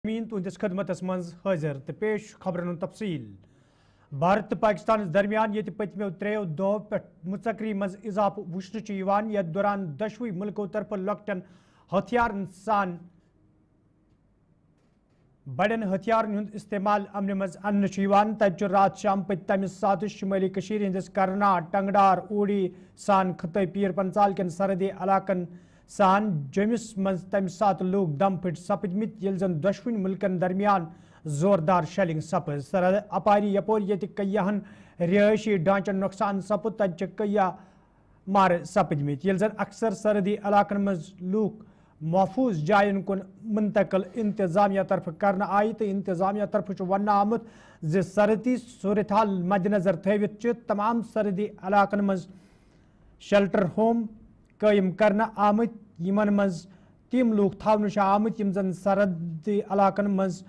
تہندس خدمتس مز حاضر تو پیش خبرن تفصیل بھارت پاکستان درمیان یہ پتمو تریو دو پہ مذکری مز اضافہ وچھن یتھ دوران دشوئی ملکوں طرف لۄکٹن ہتھیارن سان بڑن ہتھیارن ہند استعمال امن مز ان تب رات شام پت تمہ سات شمالی کشیر ہندس کرنا ٹنگڈار اوڑی سان خطے پیر پنچال کن سرحدی علاقن سان جمس مز تمہ سات لوگ دم پھٹ سپدمت یل زن دشوین ملکن درمیان زوردار شیلنگ سپز سرحد اپاری یپور یہ کیاہن رہائشی ڈھانچن نقصان سپد تجہ کیا مار سپدمت یل زن اکثر سرحدی علاقن مز لوک محفوظ جائن کن منتقل انتظامیہ طرف کرنا آئی تو انتظامیہ طرف ون آمت زِ سرحدی صورتحال مد نظر تھوت تمام سرحدی علاقن مز شیلٹر ہوم قائم کرنا آمت یمن مز تم لوگ تھونہ آمت یم زن سرحدی علاقن مز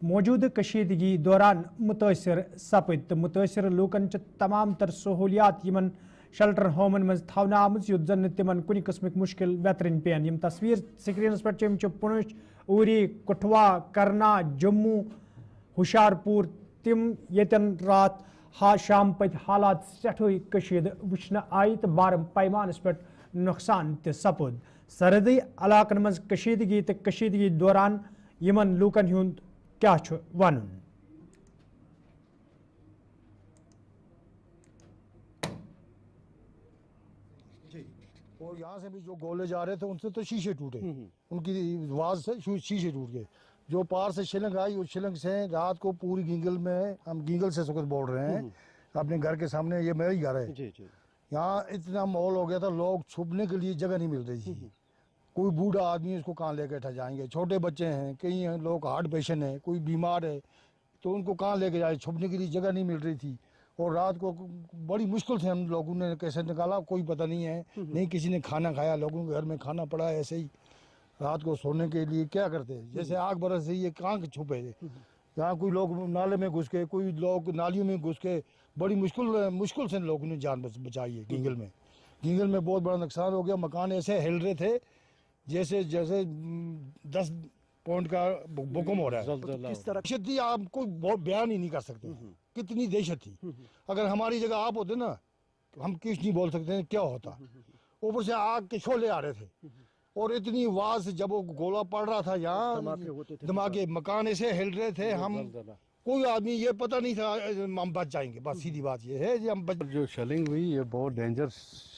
موجود کشیدگی دوران متاثر سپد تو متاثر لوکن تمام تر سہولیات یمن شیلٹر ہومن مز تھونہ آمت یوت زن تمن کن قسمک مشکل ویترن پین یم تصویر سکرینس پہ پونچھ اوری کٹھوا کرنا جموں ہوشیار پور تم یتن رات شام پت حالات سٹھوئی کشید وچھنہ آئی تو بارم پیمانس پہ نقصان تہ سپد سرحدی علاقن مز کشیدگی تو کشیدگی دوران یمن لوکن ہند کیا ون اور یہاں سے بھی جو گولے جا رہے تھے ان سے تو شیشے ٹوٹے ان کی آواز سے شیشے ٹوٹ گئے جو پار سے شلنگ آئی اس شلنگ سے رات کو پوری گینگل میں ہم گینگل سے سکت بول رہے ہیں اپنے گھر کے سامنے یہ میرا ہی گھر ہے یہاں اتنا ماحول ہو گیا تھا لوگ چھپنے کے لیے جگہ نہیں مل رہی تھی کوئی بوڑھا آدمی اس کو کہاں لے کے جائیں گے چھوٹے بچے ہیں کئی ہیں لوگ ہارٹ پیشنٹ ہیں کوئی بیمار ہے تو ان کو کہاں لے کے جائے چھپنے کے لیے جگہ نہیں مل رہی تھی اور رات کو بڑی مشکل سے ہم لوگوں نے کیسے نکالا کوئی پتہ نہیں ہے نہیں کسی نے کھانا کھایا لوگوں کے گھر میں کھانا پڑا ایسے ہی رات کو سونے کے لیے کیا کرتے جیسے آگ برس رہی ہے کہاں چھپے یہاں کوئی لوگ نالے میں گھس کے کوئی لوگ نالیوں میں گھس کے بڑی مشکل سے لوگوں نے جان بچائی ہے گینگل میں بہت بڑا نقصان ہو گیا مکان ایسے ہل رہے تھے جیسے 10 پوائنٹ کا بھوکم ہو رہا ہے کس طرح دہشت تھی آپ کو بیان ہی نہیں کر سکتے کتنی دہشت تھی اگر ہماری جگہ آپ ہوتے نا ہم کچھ نہیں بول سکتے کیا ہوتا اوپر سے آگ کے شعلے آ رہے تھے اور اتنی آواز جب وہ گولا پڑ رہا تھا یہاں دھماکے مکان ایسے ہل رہے تھے ہم کوئی آدمی یہ پتہ نہیں تھا ہم بچ جائیں گے بس سیدھی بات یہ ہے ہم جو شیلنگ ہوئی یہ بہت ڈینجر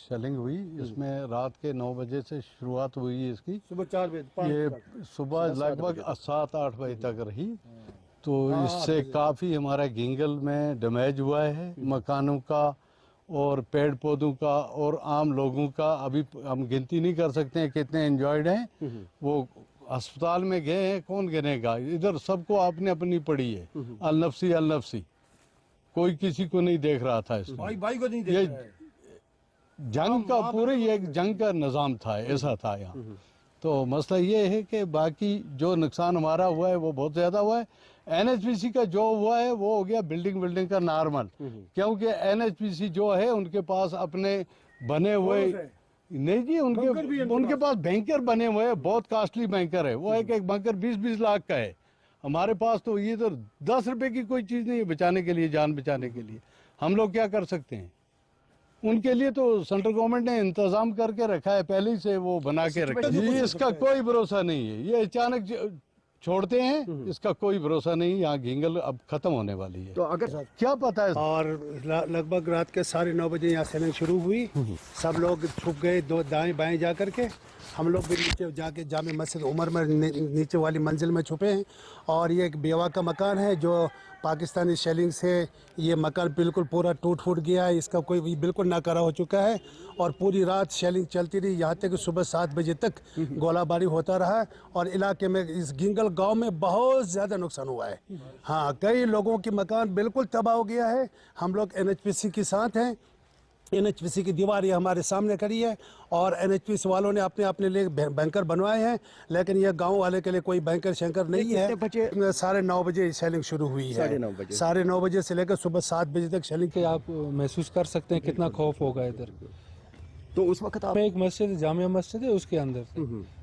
شیلنگ ہوئی اس میں رات کے 9 بجے سے شروعات ہوئی اس کی صبح 4 بجے یہ صبح لگ بھگ 7-8 بجے تک رہی تو اس سے کافی ہمارا گینگل میں ڈیمیج ہوا ہے مکانوں کا اور پیڑ پودوں کا اور عام لوگوں کا ابھی ہم گنتی نہیں کر سکتے ہیں کتنے انجوائڈ ہیں وہ ہسپتال میں گئے ہیں کون گنے گا ادھر سب کو آپ نے اپنی پڑی ہے النفسی کوئی کسی کو نہیں دیکھ رہا تھا اس میں یہ جنگ کا پورے ایک جنگ کا نظام تھا ایسا تھا یہاں تو مسئلہ یہ ہے کہ باقی جو نقصان ہمارا ہوا ہے وہ بہت زیادہ ہوا ہے NHPC کا جو ہوا ہے وہ ہو گیا بلڈنگ کا نارمل کیونکہ NHPC جو ہے ان کے پاس اپنے بنے ہوئے نہیں جی ان کے پاس بینکر بنے ہوئے ہیں بہت کاسٹلی بینکر ہے وہ ایک بینکر 20-20 لاکھ کا ہے ہمارے پاس تو یہ تو 10 روپے کی کوئی چیز نہیں ہے بچانے کے لیے جان بچانے کے لیے ہم لوگ کیا کر سکتے ہیں ان کے لیے تو سینٹرل گورنمنٹ نے انتظام کر کے رکھا ہے پہلے سے وہ بنا کے رکھا ہے اس کا کوئی بھروسہ نہیں ہے یہ اچانک چھوڑتے ہیں اس کا کوئی بھروسہ نہیں یہاں گینگل اب ختم ہونے والی ہے تو اگر کیا پتا ہے اور لگ بھگ رات کے 9:30 بجے یہاں سیلنگ شروع ہوئی سب لوگ چھپ گئے دو دائیں بائیں جا کر کے ہم لوگ بھی نیچے جا کے جامع مسجد عمر میں نیچے والی منزل میں چھپے ہیں اور یہ ایک بیوہ کا مکان ہے جو پاکستانی شیلنگ سے یہ مکان بالکل پورا ٹوٹ پھوٹ گیا ہے اس کا کوئی بالکل ناکارہ ہو چکا ہے اور پوری رات شیلنگ چلتی رہی یہاں تک کہ صبح 7 بجے تک گولہ باری ہوتا رہا اور علاقے میں اس گینگل گاؤں میں بہت زیادہ نقصان ہوا ہے ہاں کئی لوگوں کی مکان بالکل تباہ ہو گیا ہے ہم لوگ NHPC کے ساتھ ہیں NHPC کی دیوار یہ ہمارے سامنے کھڑی ہے اور NHPC والوں نے اپنے لیے بینکر بنوائے ہیں لیکن یہ گاؤں والے کے لیے کوئی بینکر شینکر نہیں ہے 9:30 بجے سیلنگ شروع ہوئی ہے 9:30 بجے سے لے کر صبح 7 بجے تک سیلنگ کہ آپ محسوس کر سکتے ہیں کتنا خوف ہوگا ادھر تو اس وقت ایک مسجد جامع مسجد ہے اس کے اندر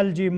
LG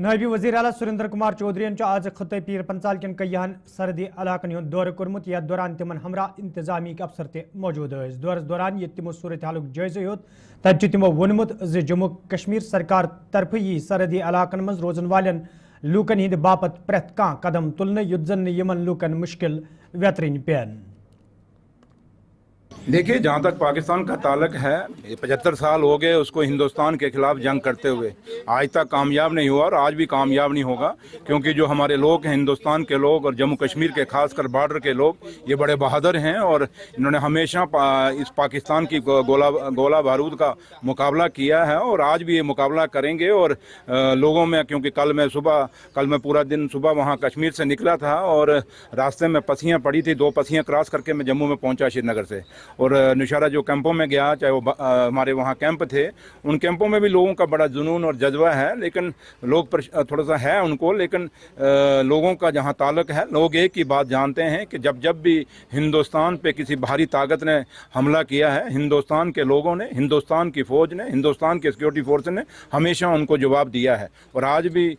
نائب وزیر اعلیٰ سریندر کمار چودھری آز خطہ پیر پنچال کن کیہن سرحدی علاقن ہند دورہ کورمت یتھ دوران تمن ہمراہ انتظامی افسر تہ موجود دورس دوران یہ تمو صورت حالک جائزہ ہیوت تتہ تمو وونمت ز جموں کشمیر سرکار طرف یہ سرحدی علاقن مز روزن والن لوکن ہند باپت پریت کان قدم تلنے یت زن یمن لوکن مشکل ویترن پین. دیکھیے جہاں تک پاکستان کا تعلق ہے 75 سال ہو گئے اس کو ہندوستان کے خلاف جنگ کرتے ہوئے، آج تک کامیاب نہیں ہوا اور آج بھی کامیاب نہیں ہوگا، کیونکہ جو ہمارے لوگ ہیں ہندوستان کے لوگ اور جموں کشمیر کے خاص کر بارڈر کے لوگ یہ بڑے بہادر ہیں اور انہوں نے ہمیشہ اس پاکستان کی گولہ بارود کا مقابلہ کیا ہے اور آج بھی یہ مقابلہ کریں گے. اور لوگوں میں کیونکہ کل میں پورا دن صبح وہاں کشمیر سے نکلا تھا اور راستے میں پسیاں پڑی تھی، 2 پسیاں کراس کر کے میں جموں میں پہنچا شری نگر سے، اور نوشہرہ جو کیمپوں میں گیا، چاہے وہ ہمارے وہاں کیمپ تھے، ان کیمپوں میں بھی لوگوں کا بڑا جنون اور جذبہ ہے، لیکن لوگ تھوڑا سا ہے ان کو، لیکن لوگوں کا جہاں تعلق ہے لوگ ایک ہی بات جانتے ہیں کہ جب بھی ہندوستان پہ کسی باہری طاقت نے حملہ کیا ہے، ہندوستان کے لوگوں نے، ہندوستان کی فوج نے، ہندوستان کے سیکورٹی فورس نے ہمیشہ ان کو جواب دیا ہے. اور آج بھی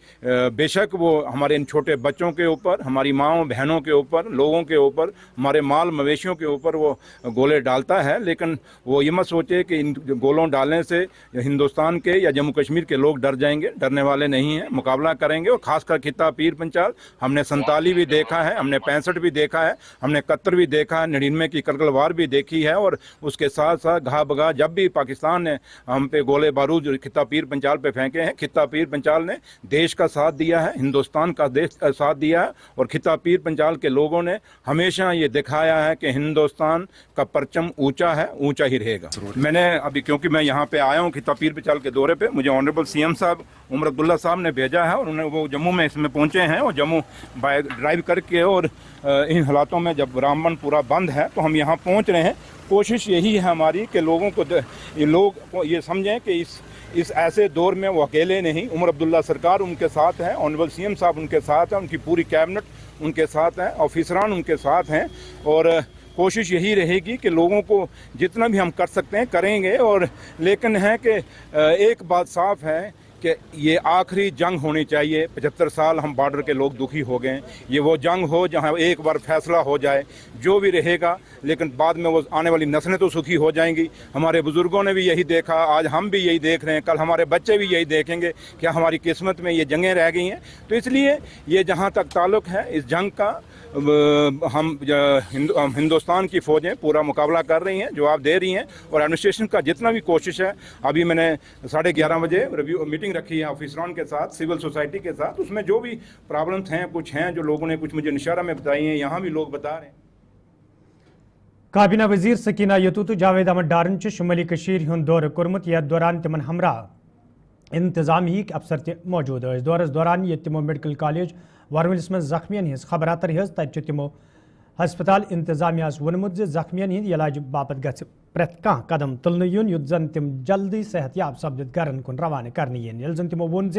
بے شک وہ ہمارے ان چھوٹے بچوں کے اوپر، ہماری ماؤں بہنوں کے اوپر، لوگوں کے اوپر، ہمارے مال مویشیوں کے اوپر وہ گولے ڈالتا ہے، لیکن وہ یہ مت سوچے کہ ان گولوں ڈالنے سے ہندوستان کے یا جموں کشمیر کے لوگ ڈر جائیں گے. ڈرنے والے نہیں ہیں، مقابلہ کریں گے. اور خاص کر خطہ پیر پنچال ہم نے 47 بھی دیکھا ہے، ہم نے 65 بھی دیکھا ہے، ہم نے 71 بھی دیکھا ہے، 99 کی کرگل وار بھی دیکھی ہے. اور اس کے ساتھ ساتھ گھا بگا جب بھی پاکستان نے ہم پہ گولے بارود خطہ پیر پنچال پہ پھینکے ہیں، خطہ پیر پنچال نے دیش کا ساتھ دیا ہے، ہندوستان کا ساتھ دیا ہے. اور خطہ پیر پنچال کے لوگوں نے ہمیشہ یہ دکھایا ہے کہ ہندوستان کا پرچم اونچا ہے، اونچا ہی رہے گا. میں نے ابھی کیونکہ میں یہاں پہ آیا ہوں خطہ پیر پنچال کے دورے پہ، مجھے آنریبل CM صاحب عمر عبداللہ صاحب نے بھیجا ہے اور وہ جموں میں اس میں پہنچے ہیں اور جموں ڈرائیو کر کے، اور ان حالاتوں میں جب رامبن پورا بند ہے تو ہم یہاں پہنچ رہے ہیں. کوشش یہی ہے ہماری کہ لوگوں کو لوگ یہ سمجھیں کہ اس ایسے دور میں وہ اکیلے نہیں. عمر عبداللہ سرکار ان کے ساتھ ہیں، آنریبل CM صاحب ان کے ساتھ ہیں، ان کی پوری کیبنٹ ان کے ساتھ ہیں، آفیسران ان کے ساتھ ہیں. اور کوشش یہی رہے گی کہ لوگوں کو جتنا بھی ہم کر سکتے ہیں کریں گے. اور لیکن ہے کہ ایک بات صاف ہے کہ یہ آخری جنگ ہونی چاہیے. 75 سال ہم بارڈر کے لوگ دکھی ہو گئے ہیں. یہ وہ جنگ ہو جہاں ایک بار فیصلہ ہو جائے جو بھی رہے گا، لیکن بعد میں وہ آنے والی نسلیں تو سکھی ہو جائیں گی. ہمارے بزرگوں نے بھی یہی دیکھا، آج ہم بھی یہی دیکھ رہے ہیں، کل ہمارے بچے بھی یہی دیکھیں گے کہ ہماری قسمت میں یہ جنگیں رہ گئی ہیں. تو اس لیے یہ جہاں تک تعلق ہے اس جنگ کا، ہم ہندوستان کی فوجیں پورا مقابلہ کر رہی ہیں، جواب دے رہی ہیں. اور ایڈمنسٹریشن کا جتنا بھی کوشش ہے، ابھی میں نے 11:30 بجے میٹنگ رکھی ہے آفیسران کے ساتھ، سول سوسائٹی کے ساتھ. اس میں جو بھی پرابلمس ہیں، کچھ ہیں جو لوگوں نے کچھ مجھے نشارہ میں بتائی ہیں، یہاں بھی لوگ بتا رہے ہیں. کابینہ وزیر سکینہ یتوت جاوید احمد ڈارن شمالی کشیر ہند دورہ کورمت یتھ دوران تمن ہمراہ انتظامی افسر تہ موجود دورس دوران یہ تمو میڈیکل کالج ورملس من زخمین ہز خبراتر ہز تتہ تمو ہسپتال انتظامیہ وونمت زخمین ہند علاج باپت گھ پریت کان قدم تلنے یون یت زن تم جلدی صحت یاب سپدت گرن کن روانہ کرنے یل زن تمو وون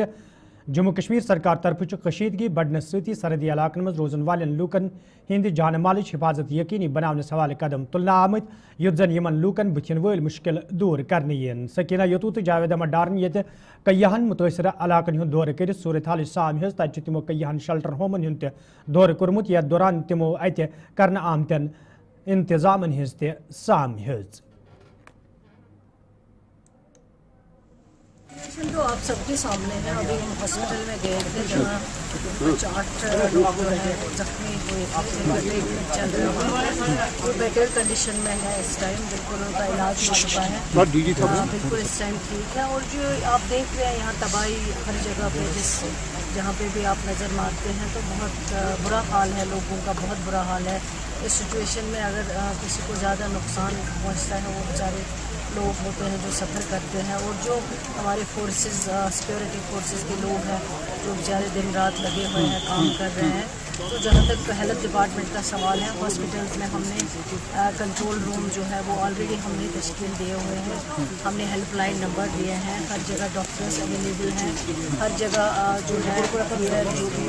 جموں کشمیر سرکار طرف کشیدگی بڑھنس ستی سرحدی علاقن مز روزن والن لوکن ہند جان مالچ حفاظت یقینی بناونس حوالہ قدم تلنے آمت یت زن یمن لوکن بتھن ول مشکل دور کرنے ین. سکینہ یتوت جاوید احمد ڈارن یہ کیہن متاثرہ علاقن ہند دورہ کرت صورت حال سام ہز تتہ تمو کیہن شلٹر ہومن ہند دورہ کورمت یتھ دوران تمو اتہ کرنے آمتن انتظامن ہز تہ سام ہز. تو آپ سب کے سامنے ہیں. ابھی ہم ہاسپٹل میں گئے تھے جہاں 8 لوگ جو ہیں زخمی ہوئے تھے، ٹریٹمنٹ چل رہا ہے، وہ بیٹر کنڈیشن میں ہے اس ٹائم. بالکل ان کا علاج ہو چکا ہے، بالکل اس ٹائم ٹھیک ہے. اور جو آپ دیکھ رہے ہیں یہاں تباہی ہر جگہ پہ، جہاں پہ بھی آپ نظر مارتے ہیں تو بہت برا حال ہے لوگوں کا، بہت برا حال ہے. اس سچویشن میں اگر کسی کو زیادہ نقصان پہنچتا ہے وہ بیچارے لوگ ہوتے ہیں جو سفر کرتے ہیں. اور جو ہمارے فورسز سیکورٹی فورسز کے لوگ ہیں جو بیچارے دن رات لگے ہوئے ہیں، کام کر رہے ہیں. تو جہاں تک ہیلتھ ڈپارٹمنٹ کا سوال ہے، ہاسپٹلس میں ہم نے کنٹرول روم جو ہے وہ آلریڈی ہم نے تشکیل دیے ہوئے ہیں. ہم نے ہیلپ لائن نمبر دیے ہیں، ہر جگہ ڈاکٹرس اویلیبل ہیں، ہر جگہ جو ہے جو بھی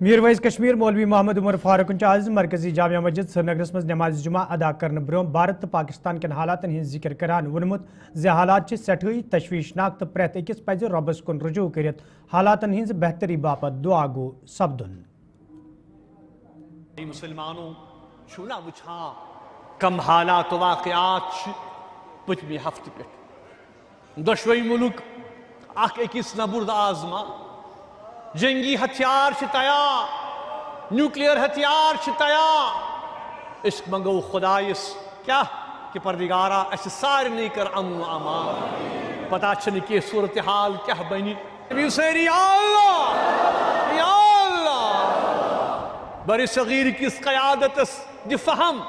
میر ویز کشمیر مولوی محمد عمر فاروق آز مرکزی جامع مسجد سرینگرس مز نماز جمعہ ادا کرنے برو بھارت تو پاکستان کن حالات ہز ذکر کران ونمت زِ حالات سٹھائی تشویشناک تو پریت اکس پز ربس کن رجوع کرت حالات ہز بہتری باپت دعا گو سپدن. مسلمانوں چھونا وچھا کم حالات و واقعات پتمی ہفت پہ دشوئی ملک اخ اکس نبرد آزما جنگی ہتھیار تیار نیوکلیئر ہتھیار تیار اس منگو خدایس کیا کہ پردگارا اس سارے کر امن و امان پتہ چھن کہ صورتحال کیا بنی یا اللہ بر صغیر کس قیادتس دی فہم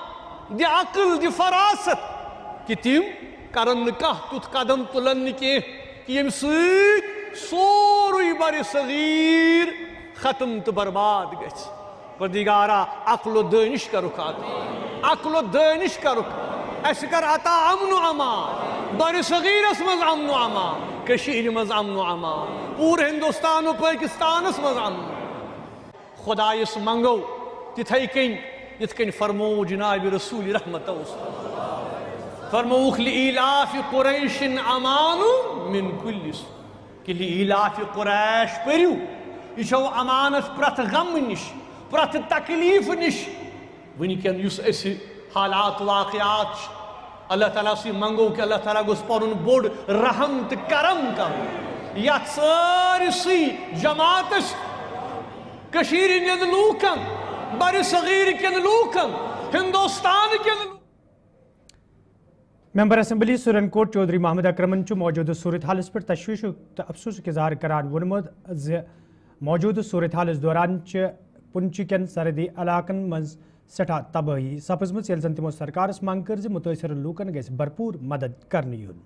دی عقل دی فراست کہ تم کرن کانٛہہ تیُتھ قدم تُلن کی کہ یم سۭتۍ سوری بر صغیر ختم تو برباد گژھِ پردگارا عقل و دانش کرُکھ عطا عقل و دانش کرُکھ اس کر عطا امن و امان بر صغیرس مز امن و امان کشیر مز امن و امان پورے ہندوستان و پاکستانس مز امن خدایس منگو تتھے کن یتھ کن فرمو جناب رسول رحمت فرموک لإیلاف قریش امان من کل سوء کہ لإیلاف قریش پریو یہ چھو امانت پرت غم نش پرت تکلیف نش ونکن یس اس حالات واقعات اللہ تعالیٰ سے منگو کہ اللہ تعالیٰ گوس پنن بوڑ رحم تو کرم کرو یت سارسی جماعتس کشیر ہند لوکن بر صغیر کن لوکن ہندوستان کن لوکن. ممبر اسمبلی سورن کوٹ چودھری محمد اکرمن موجودہ صورتحالس پر تشویش تو افسوس اظہار کران ونمت موجودہ صورتحالس دوران پنچ کن سرحدی علاقن مز سٹھا تباہی سپزمت یل زن تمو سرکارس منگ کر متاثر لوکن گھس بھرپور مدد کرنے یون.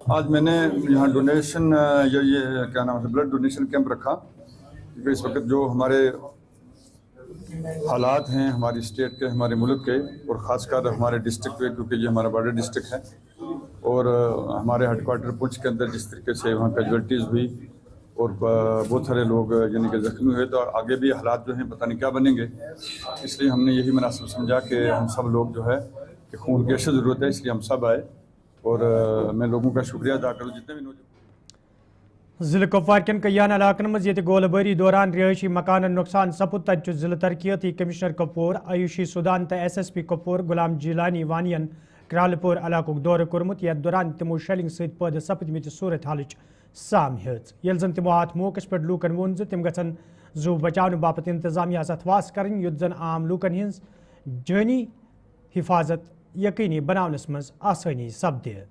آج میں نے یہاں ڈونیشن یہ کیا نام ہے بلڈ ڈونیشن کیمپ رکھا کیونکہ اس وقت جو ہمارے حالات ہیں ہماری اسٹیٹ کے ہمارے ملک کے اور خاص کر ہمارے ڈسٹرکٹ کے کیونکہ یہ ہمارا بارڈر ڈسٹرکٹ ہے اور ہمارے ہیڈ کوارٹر پنچ کے اندر جس طریقے سے وہاں کیجویلٹیز ہوئی اور بہت سارے لوگ یعنی کہ زخمی ہوئے تو آگے بھی حالات جو ہیں پتہ نہیں کیا بنیں گے اس لیے ہم نے یہی مناسب سمجھا کہ ہم سب لوگ جو ہے کہ خون کی اشد ضرورت ہے اس لیے ہم سب آئے اور میں لوگوں کا شکریہ ادا کروں جتنے بھی نوجوان ضلع کپوار کن کیان علاقن مز یہ گول باری دوران رہائشی مکانن نقصان سپد تت ضلع ترقیاتی کمشنر کپور آیوشی سودان تو ایس ایس پی کپور غلام جیلانی وانین کرال پور علاقہ دورہ کورمت یتھ دوران تمو شیلنگ ست پید سپدمت صورت حالچ سام ہز یل زن تمو ات موقع پہ لوکن وون تم گھن زو بچاؤ باپت انتظامیہ اتواس کریں یت زن عام لوکن ہز جانی حفاظت یقینی بناونس مز آسانی سپدے.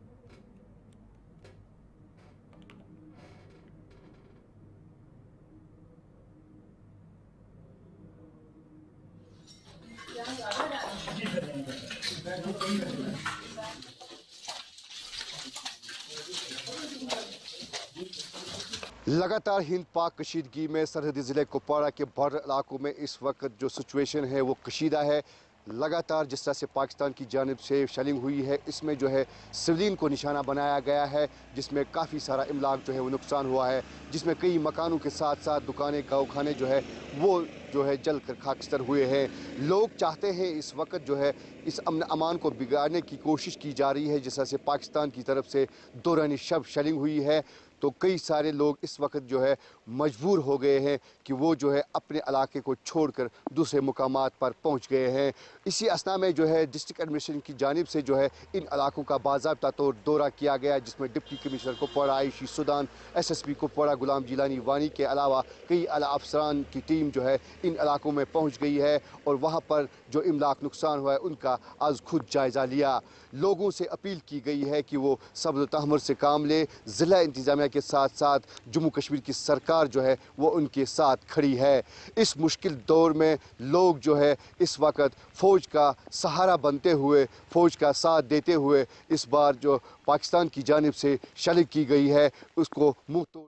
لگاتار ہند پاک کشیدگی میں سرحدی ضلع کپواڑہ کے بارڈر علاقوں میں اس وقت جو سچویشن ہے وہ کشیدہ ہے. لگاتار جس طرح سے پاکستان کی جانب سے شیلنگ ہوئی ہے اس میں جو ہے سولین کو نشانہ بنایا گیا ہے جس میں کافی سارا املاک جو ہے وہ نقصان ہوا ہے جس میں کئی مکانوں کے ساتھ ساتھ دکانیں گاؤں خانے جو ہے وہ جو ہے جل کر خاکستر ہوئے ہیں. لوگ چاہتے ہیں اس وقت جو ہے اس امن امان کو بگاڑنے کی کوشش کی جا رہی ہے جس طرح سے پاکستان کی طرف سے دوران شب شیلنگ ہوئی ہے تو کئی سارے لوگ اس وقت جو ہے مجبور ہو گئے ہیں کہ وہ جو ہے اپنے علاقے کو چھوڑ کر دوسرے مقامات پر پہنچ گئے ہیں. اسی اثنا میں جو ہے ڈسٹرکٹ ایڈمنسٹریشن کی جانب سے جو ہے ان علاقوں کا باضابطہ طور دورہ کیا گیا جس میں deputy commissioner Kupwara Ayushi Sudan S S P Kupwara Ghulam Jilani وانی کے علاوہ کئی اعلیٰ افسران کی ٹیم جو ہے ان علاقوں میں پہنچ گئی ہے اور وہاں پر جو املاک نقصان ہوا ہے ان کا آج خود جائزہ لیا. لوگوں سے اپیل کی گئی ہے کہ وہ صبر و تحمل سے کام لے. ضلع انتظامیہ کے ساتھ ساتھ جموں کشمیر کی سرکار جو ہے وہ ان کے ساتھ کھڑی ہے. اس مشکل دور میں لوگ جو ہے اس وقت فوج کا سہارا بنتے ہوئے فوج کا ساتھ دیتے ہوئے اس بار جو پاکستان کی جانب سے شیلنگ کی گئی ہے اس کو منہ توڑ.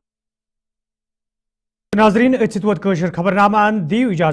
ناظرین اتھ خبرنامہ دیو اجازت.